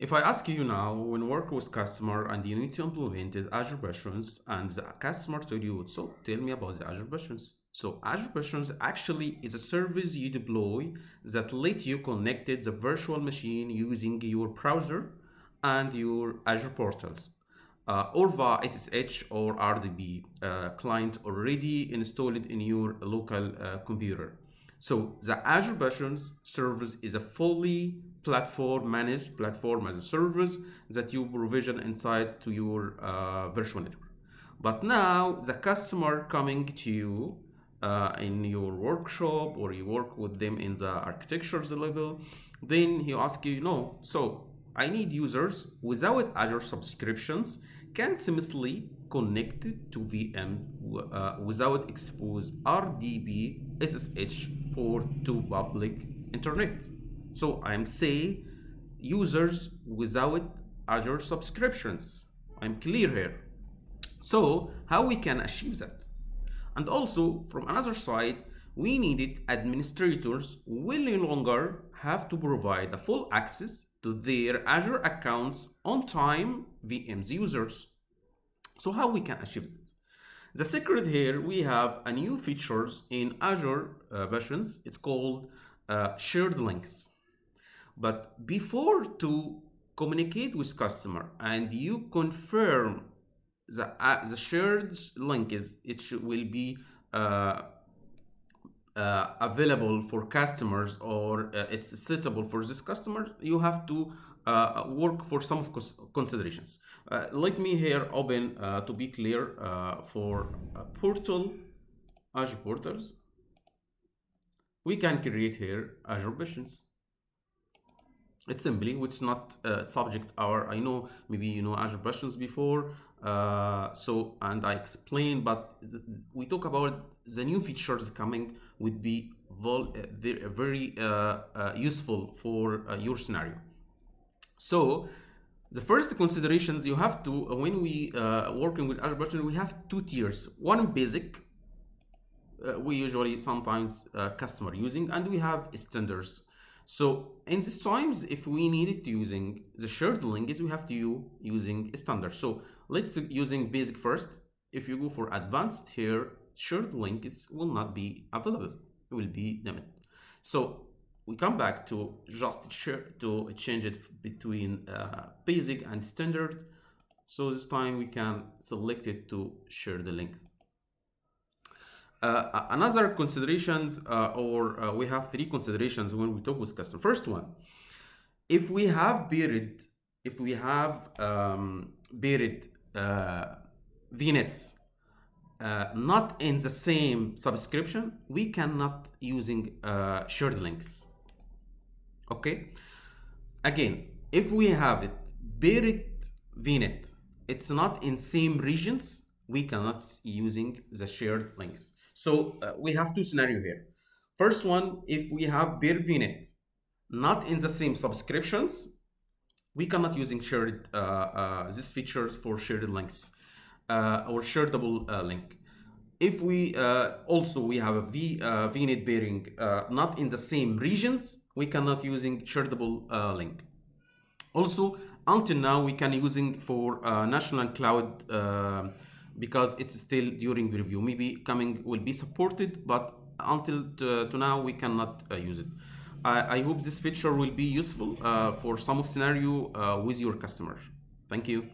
If I ask you now, when work with customer and you need to implement Azure Bastions and the customer told you, so tell me about the Azure Bastions. So Azure Bastions actually is a service you deploy that let you connect the virtual machine using your browser and your Azure portals. Or via SSH or RDB client already installed in your local computer. So the Azure Bastions service is a fully platform managed platform as a service that you provision inside to your virtual network. But now the customer coming to you in your workshop, or you work with them in the architecture's level, then he asks you, no, so I need users without Azure subscriptions can seamlessly connect to VM without expose RDB SSH port to public internet. So I'm saying users without Azure subscriptions. I'm clear here. So how we can achieve that? And also from another side, we needed administrators will no longer have to provide a full access to their Azure accounts on time VMs users. So how we can achieve it? The secret here, we have a new features in Azure Bastions. It's called shared links. But before to communicate with customer and you confirm the shared link will be available for customers, or it's suitable for this customer, you have to work for some of considerations. Let me here open to be clear for portal, Azure portals. We can create here Azure Bastions. It's simply, which not subject our, I know maybe you know Azure Bastions before, and I explained, but we talk about the new features coming would be very useful for your scenario. So the first considerations you have to, when we working with Azure Bastions, we have two tiers. One basic, we usually sometimes customer using, and we have standards. So in these times, if we needed to using the shared links, we have to using standard. So let's using basic first. If you go for advanced here, shared links will not be available. It will be limited. So we come back to just change it between basic and standard. So this time we can select it to share the link. Another considerations, we have three considerations when we talk with customer. First one, if we have buried VNets not in the same subscription, we cannot using shared links. Okay. Again, if we have it buried VNet, it's not in same regions, we cannot using the shared links. So we have two scenarios here. First one, if we have bare VNet not in the same subscriptions, we cannot using shared these features for shared links or shareable link. If we also we have a VNet bearing not in the same regions, we cannot using shareable link. Also, until now, we can using for national cloud because it's still during review. Maybe coming will be supported, but until to now, we cannot use it. I hope this feature will be useful for some of scenario with your customers. Thank you.